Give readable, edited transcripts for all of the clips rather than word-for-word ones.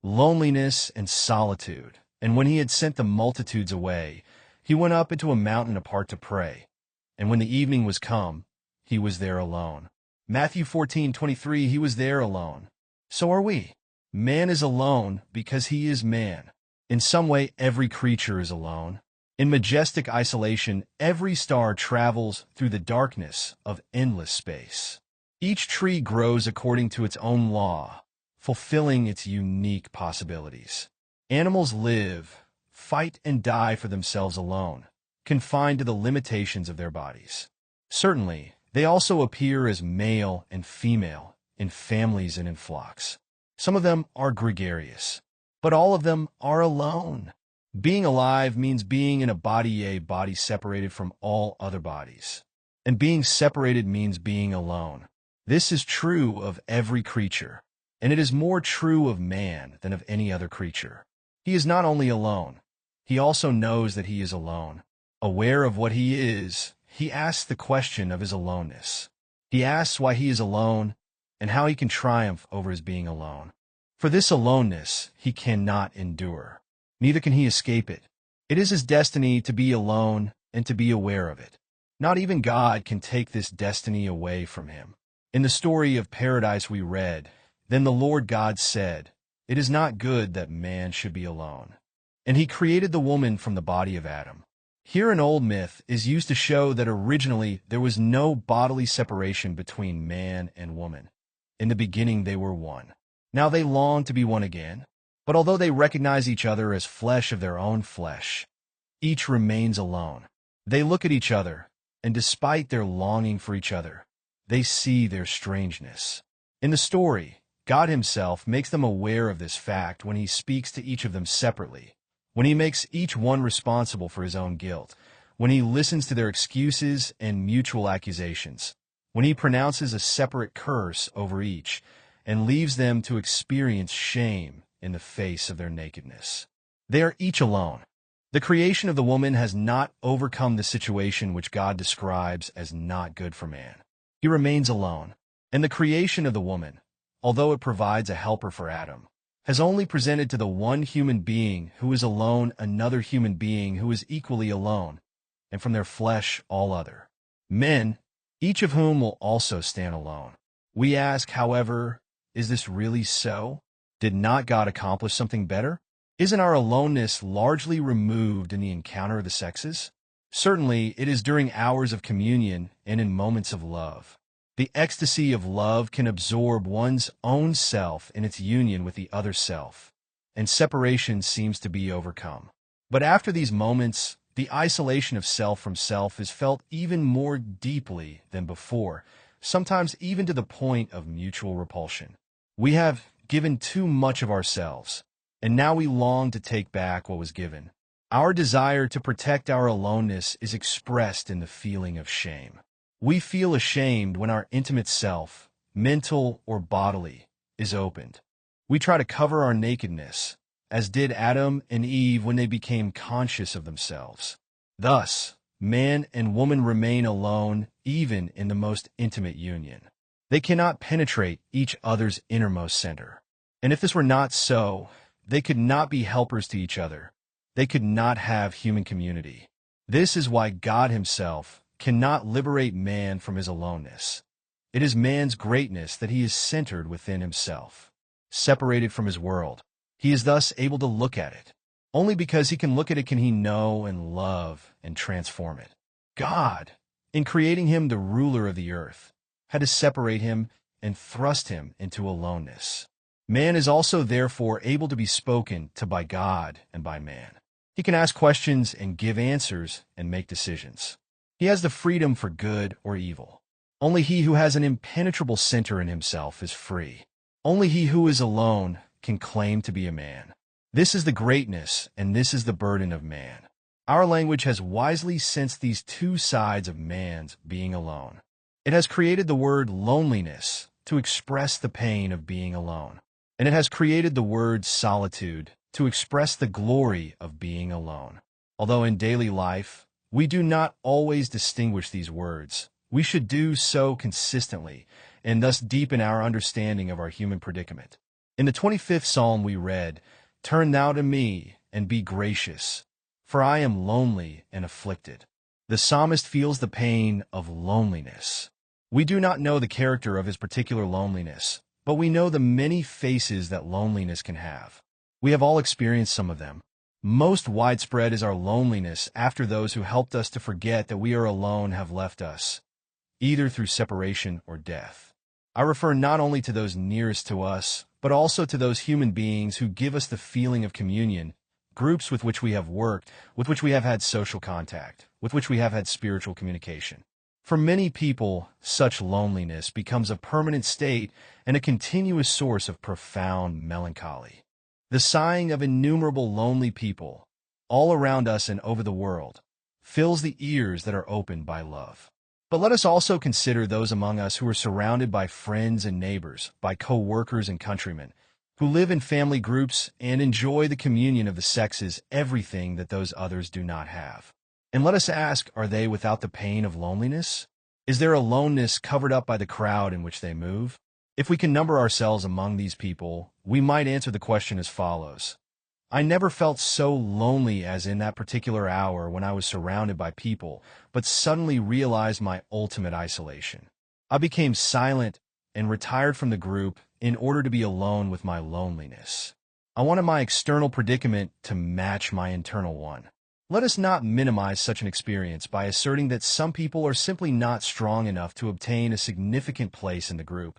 loneliness, and solitude. And when he had sent the multitudes away, he went up into a mountain apart to pray. And when the evening was come, he was there alone. Matthew 14:23, he was there alone. So are we. Man is alone because he is man. In some way, every creature is alone. In majestic isolation, every star travels through the darkness of endless space. Each tree grows according to its own law, fulfilling its unique possibilities. Animals live, fight, and die for themselves alone, confined to the limitations of their bodies. Certainly, they also appear as male and female, in families and in flocks. Some of them are gregarious, but all of them are alone. Being alive means being in a body separated from all other bodies. And being separated means being alone. This is true of every creature, and it is more true of man than of any other creature. He is not only alone, he also knows that he is alone. Aware of what he is, he asks the question of his aloneness. He asks why he is alone and how he can triumph over his being alone. For this aloneness he cannot endure. Neither can he escape it. It is his destiny to be alone and to be aware of it. Not even God can take this destiny away from him. In the story of paradise we read, "Then the Lord God said, 'It is not good that man should be alone.' And he created the woman from the body of Adam." Here an old myth is used to show that originally there was no bodily separation between man and woman. In the beginning they were one. Now they long to be one again. But although they recognize each other as flesh of their own flesh, each remains alone. They look at each other, and despite their longing for each other, they see their strangeness. In the story, God himself makes them aware of this fact when he speaks to each of them separately, when he makes each one responsible for his own guilt, when he listens to their excuses and mutual accusations, when he pronounces a separate curse over each, and leaves them to experience shame in the face of their nakedness. They are each alone. The creation of the woman has not overcome the situation which God describes as not good for man. He remains alone. And the creation of the woman, although it provides a helper for Adam, has only presented to the one human being who is alone another human being who is equally alone, and from their flesh all other. Men, each of whom will also stand alone. We ask, however, is this really so? Did not God accomplish something better? Isn't our aloneness largely removed in the encounter of the sexes? Certainly, it is during hours of communion and in moments of love. The ecstasy of love can absorb one's own self in its union with the other self, and separation seems to be overcome. But after these moments, the isolation of self from self is felt even more deeply than before, sometimes even to the point of mutual repulsion. We have given too much of ourselves, and now we long to take back what was given. Our desire to protect our aloneness is expressed in the feeling of shame. We feel ashamed when our intimate self, mental or bodily, is opened. We try to cover our nakedness, as did Adam and Eve when they became conscious of themselves. Thus, man and woman remain alone even in the most intimate union. They cannot penetrate each other's innermost center. And if this were not so, they could not be helpers to each other. They could not have human community. This is why God himself cannot liberate man from his aloneness. It is man's greatness that he is centered within himself, separated from his world. He is thus able to look at it. Only because he can look at it can he know and love and transform it. God, in creating him the ruler of the earth, had to separate him and thrust him into aloneness. Man is also therefore able to be spoken to by God and by man. He can ask questions and give answers and make decisions. He has the freedom for good or evil. Only he who has an impenetrable center in himself is free. Only he who is alone can claim to be a man. This is the greatness and this is the burden of man. Our language has wisely sensed these two sides of man's being alone. It has created the word loneliness to express the pain of being alone. And it has created the word solitude to express the glory of being alone. Although in daily life, we do not always distinguish these words, we should do so consistently and thus deepen our understanding of our human predicament. In the 25th Psalm we read, "Turn thou to me and be gracious, for I am lonely and afflicted." The psalmist feels the pain of loneliness. We do not know the character of his particular loneliness, but we know the many faces that loneliness can have. We have all experienced some of them. Most widespread is our loneliness after those who helped us to forget that we are alone have left us, either through separation or death. I refer not only to those nearest to us, but also to those human beings who give us the feeling of communion, groups with which we have worked, with which we have had social contact, with which we have had spiritual communication. For many people, such loneliness becomes a permanent state and a continuous source of profound melancholy. The sighing of innumerable lonely people, all around us and over the world, fills the ears that are opened by love. But let us also consider those among us who are surrounded by friends and neighbors, by co-workers and countrymen, who live in family groups and enjoy the communion of the sexes, everything that those others do not have. And let us ask, are they without the pain of loneliness? Is their aloneness covered up by the crowd in which they move? If we can number ourselves among these people, we might answer the question as follows. I never felt so lonely as in that particular hour when I was surrounded by people, but suddenly realized my ultimate isolation. I became silent and retired from the group in order to be alone with my loneliness. I wanted my external predicament to match my internal one. Let us not minimize such an experience by asserting that some people are simply not strong enough to obtain a significant place in the group,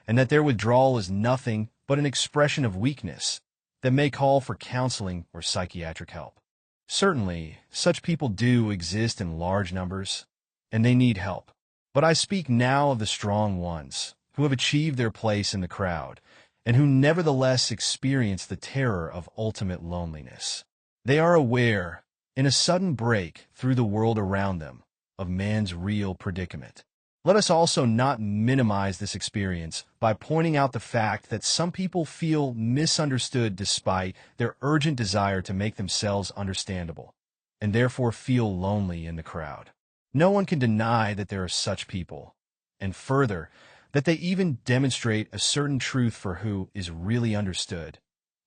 and that their withdrawal is nothing but an expression of weakness that may call for counseling or psychiatric help. Certainly, such people do exist in large numbers, and they need help. But I speak now of the strong ones, who have achieved their place in the crowd, and who nevertheless experience the terror of ultimate loneliness. They are aware, in a sudden break through the world around them, of man's real predicament. Let us also not minimize this experience by pointing out the fact that some people feel misunderstood despite their urgent desire to make themselves understandable, and therefore feel lonely in the crowd. No one can deny that there are such people, and further, that they even demonstrate a certain truth for who is really understood,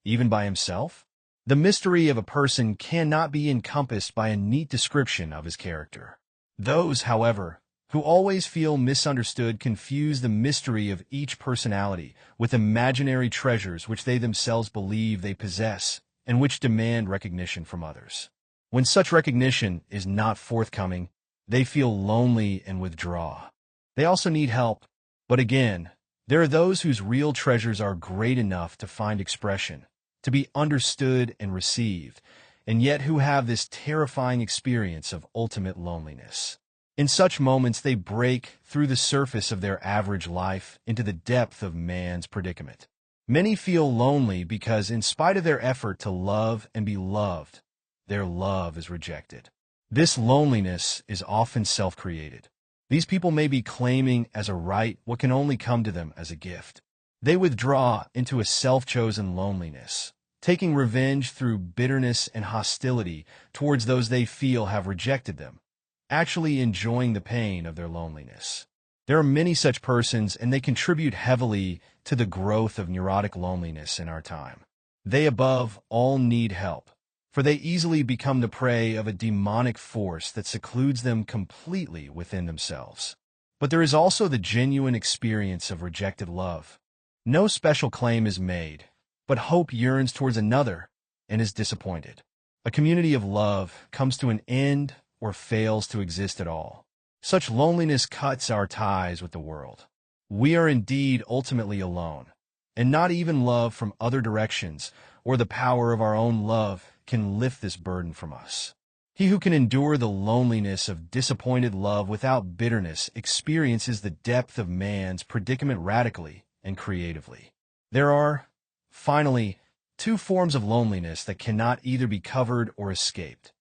even by himself. The mystery of a person cannot be encompassed by a neat description of his character. Those, however, who always feel misunderstood confuse the mystery of each personality with imaginary treasures which they themselves believe they possess and which demand recognition from others. When such recognition is not forthcoming, they feel lonely and withdraw. They also need help, but again, there are those whose real treasures are great enough to find expression, to be understood and received, and yet who have this terrifying experience of ultimate loneliness. In such moments, they break through the surface of their average life into the depth of man's predicament. Many feel lonely because, in spite of their effort to love and be loved, their love is rejected. This loneliness is often self-created. These people may be claiming as a right what can only come to them as a gift. They withdraw into a self-chosen loneliness, taking revenge through bitterness and hostility towards those they feel have rejected them, actually enjoying the pain of their loneliness. There are many such persons, and they contribute heavily to the growth of neurotic loneliness in our time. They above all need help, for they easily become the prey of a demonic force that secludes them completely within themselves. But there is also the genuine experience of rejected love. No special claim is made, but hope yearns towards another and is disappointed. A community of love comes to an end or fails to exist at all. Such loneliness cuts our ties with the world. We are indeed ultimately alone, and not even love from other directions or the power of our own love can lift this burden from us. He who can endure the loneliness of disappointed love without bitterness experiences the depth of man's predicament radically and creatively. There are, finally, two forms of loneliness that cannot either be covered or escaped: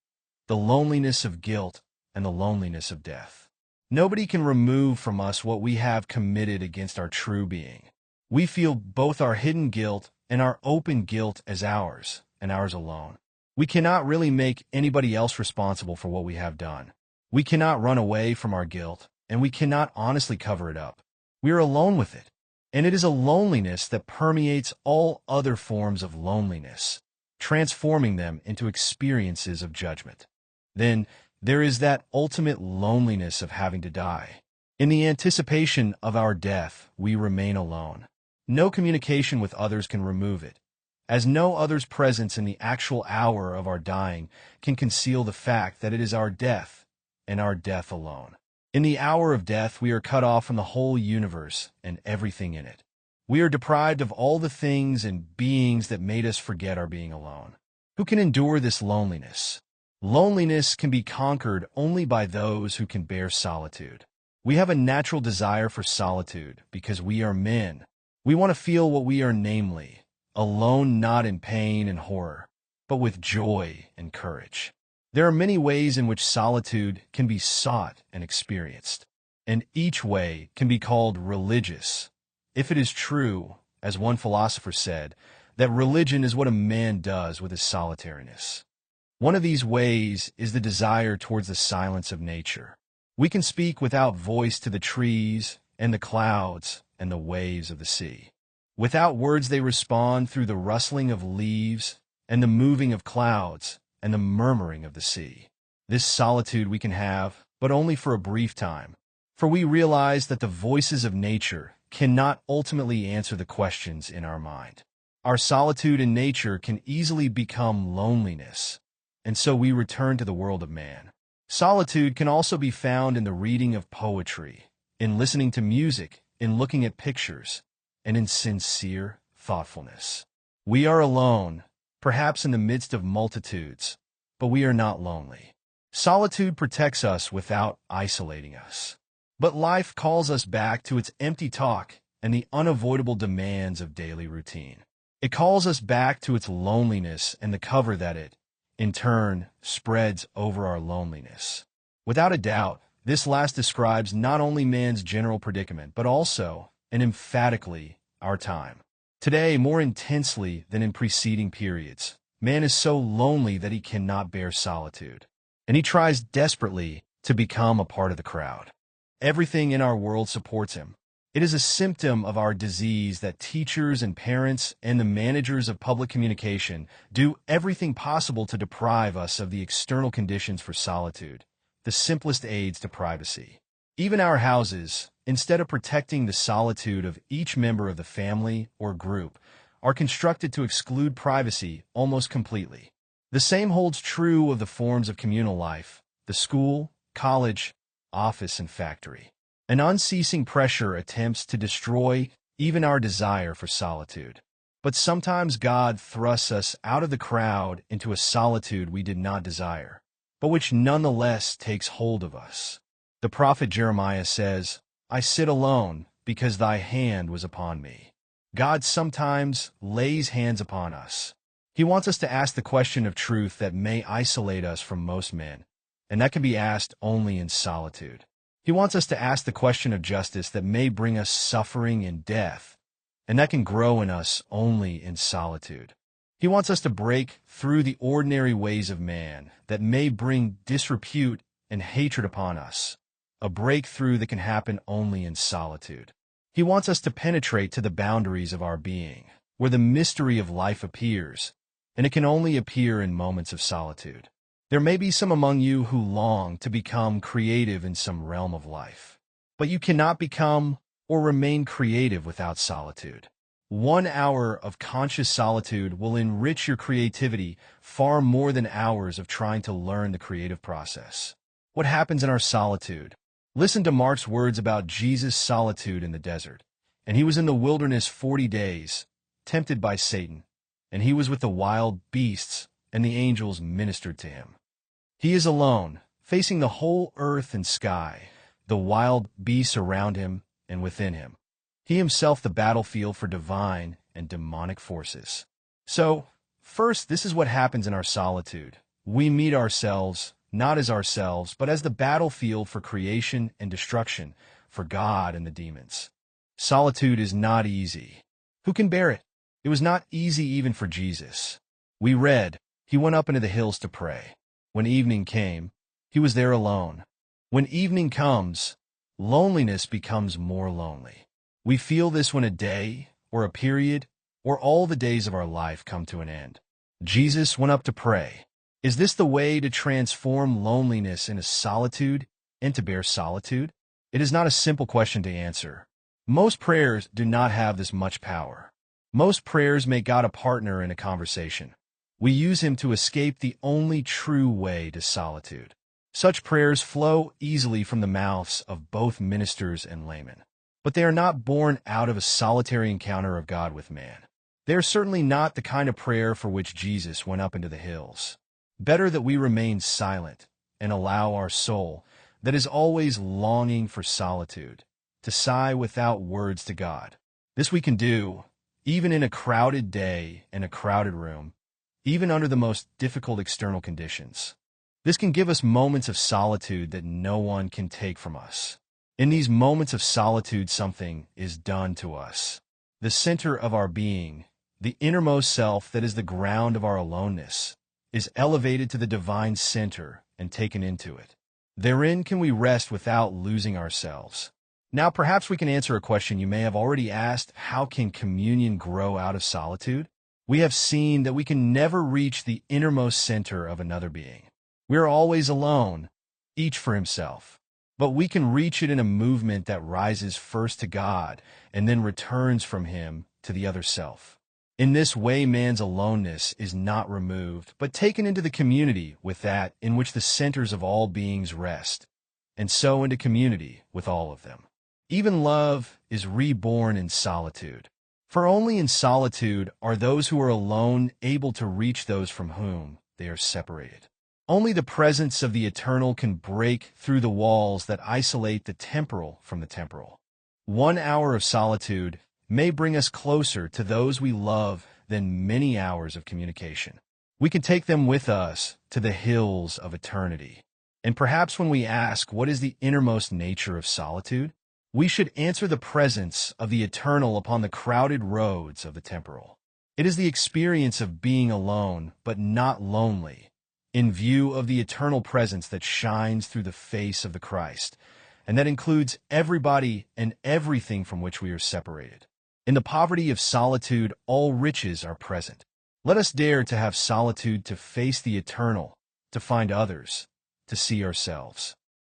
the loneliness of guilt and the loneliness of death. Nobody can remove from us what we have committed against our true being. We feel both our hidden guilt and our open guilt as ours, and ours alone. We cannot really make anybody else responsible for what we have done. We cannot run away from our guilt, and we cannot honestly cover it up. We are alone with it. And it is a loneliness that permeates all other forms of loneliness, transforming them into experiences of judgment. Then there is that ultimate loneliness of having to die. In the anticipation of our death, we remain alone. No communication with others can remove it, as no other's presence in the actual hour of our dying can conceal the fact that it is our death, and our death alone. In the hour of death, we are cut off from the whole universe and everything in it. We are deprived of all the things and beings that made us forget our being alone. Who can endure this loneliness? Loneliness can be conquered only by those who can bear solitude. We have a natural desire for solitude because we are men. We want to feel what we are, namely, alone, not in pain and horror, but with joy and courage. There are many ways in which solitude can be sought and experienced, and each way can be called religious, if it is true, as one philosopher said, that religion is what a man does with his solitariness. One of these ways is the desire towards the silence of nature. We can speak without voice to the trees and the clouds and the waves of the sea. Without words they respond through the rustling of leaves and the moving of clouds and the murmuring of the sea. This solitude we can have, but only for a brief time, for we realize that the voices of nature cannot ultimately answer the questions in our mind. Our solitude in nature can easily become loneliness, and so we return to the world of man. Solitude can also be found in the reading of poetry, in listening to music, in looking at pictures, and in sincere thoughtfulness. We are alone, perhaps in the midst of multitudes, but we are not lonely. Solitude protects us without isolating us. But life calls us back to its empty talk and the unavoidable demands of daily routine. It calls us back to its loneliness and the cover that it, in turn, spreads over our loneliness. Without a doubt, this last describes not only man's general predicament, but also, and emphatically, our time. Today, more intensely than in preceding periods, man is so lonely that he cannot bear solitude, and he tries desperately to become a part of the crowd. Everything in our world supports him. It is a symptom of our disease that teachers and parents and the managers of public communication do everything possible to deprive us of the external conditions for solitude, the simplest aids to privacy. Even our houses, instead of protecting the solitude of each member of the family or group, are constructed to exclude privacy almost completely. The same holds true of the forms of communal life, the school, college, office, and factory. An unceasing pressure attempts to destroy even our desire for solitude. But sometimes God thrusts us out of the crowd into a solitude we did not desire, but which nonetheless takes hold of us. The prophet Jeremiah says, "I sit alone because thy hand was upon me." God sometimes lays hands upon us. He wants us to ask the question of truth that may isolate us from most men, and that can be asked only in solitude. He wants us to ask the question of justice that may bring us suffering and death, and that can grow in us only in solitude. He wants us to break through the ordinary ways of man that may bring disrepute and hatred upon us, a breakthrough that can happen only in solitude. He wants us to penetrate to the boundaries of our being, where the mystery of life appears, and it can only appear in moments of solitude. There may be some among you who long to become creative in some realm of life, but you cannot become or remain creative without solitude. 1 hour of conscious solitude will enrich your creativity far more than hours of trying to learn the creative process. What happens in our solitude? Listen to Mark's words about Jesus' solitude in the desert. And he was in the wilderness 40 days, tempted by Satan, and he was with the wild beasts, and the angels ministered to him. He is alone, facing the whole earth and sky, the wild beasts around him and within him. He himself the battlefield for divine and demonic forces. So, first, this is what happens in our solitude. We meet ourselves, not as ourselves, but as the battlefield for creation and destruction, for God and the demons. Solitude is not easy. Who can bear it? It was not easy even for Jesus. We read, he went up into the hills to pray. When evening came, he was there alone. When evening comes, loneliness becomes more lonely. We feel this when a day, or a period, or all the days of our life come to an end. Jesus went up to pray. Is this the way to transform loneliness into solitude and to bear solitude? It is not a simple question to answer. Most prayers do not have this much power. Most prayers make God a partner in a conversation. We use him to escape the only true way to solitude. Such prayers flow easily from the mouths of both ministers and laymen. But they are not born out of a solitary encounter of God with man. They are certainly not the kind of prayer for which Jesus went up into the hills. Better that we remain silent and allow our soul, that is always longing for solitude, to sigh without words to God. This we can do, even in a crowded day and a crowded room, even under the most difficult external conditions. This can give us moments of solitude that no one can take from us. In these moments of solitude, something is done to us. The center of our being, the innermost self that is the ground of our aloneness, is elevated to the divine center and taken into it. Therein can we rest without losing ourselves. Now, perhaps we can answer a question you may have already asked: how can communion grow out of solitude? We have seen that we can never reach the innermost center of another being. We are always alone, each for himself. But we can reach it in a movement that rises first to God and then returns from him to the other self. In this way, man's aloneness is not removed, but taken into the community with that in which the centers of all beings rest, and so into community with all of them. Even love is reborn in solitude. For only in solitude are those who are alone able to reach those from whom they are separated. Only the presence of the eternal can break through the walls that isolate the temporal from the temporal. 1 hour of solitude may bring us closer to those we love than many hours of communication. We can take them with us to the hills of eternity. And perhaps when we ask what is the innermost nature of solitude, we should answer the presence of the eternal upon the crowded roads of the temporal. It is the experience of being alone, but not lonely, in view of the eternal presence that shines through the face of the Christ, and that includes everybody and everything from which we are separated. In the poverty of solitude, all riches are present. Let us dare to have solitude, to face the eternal, to find others, to see ourselves.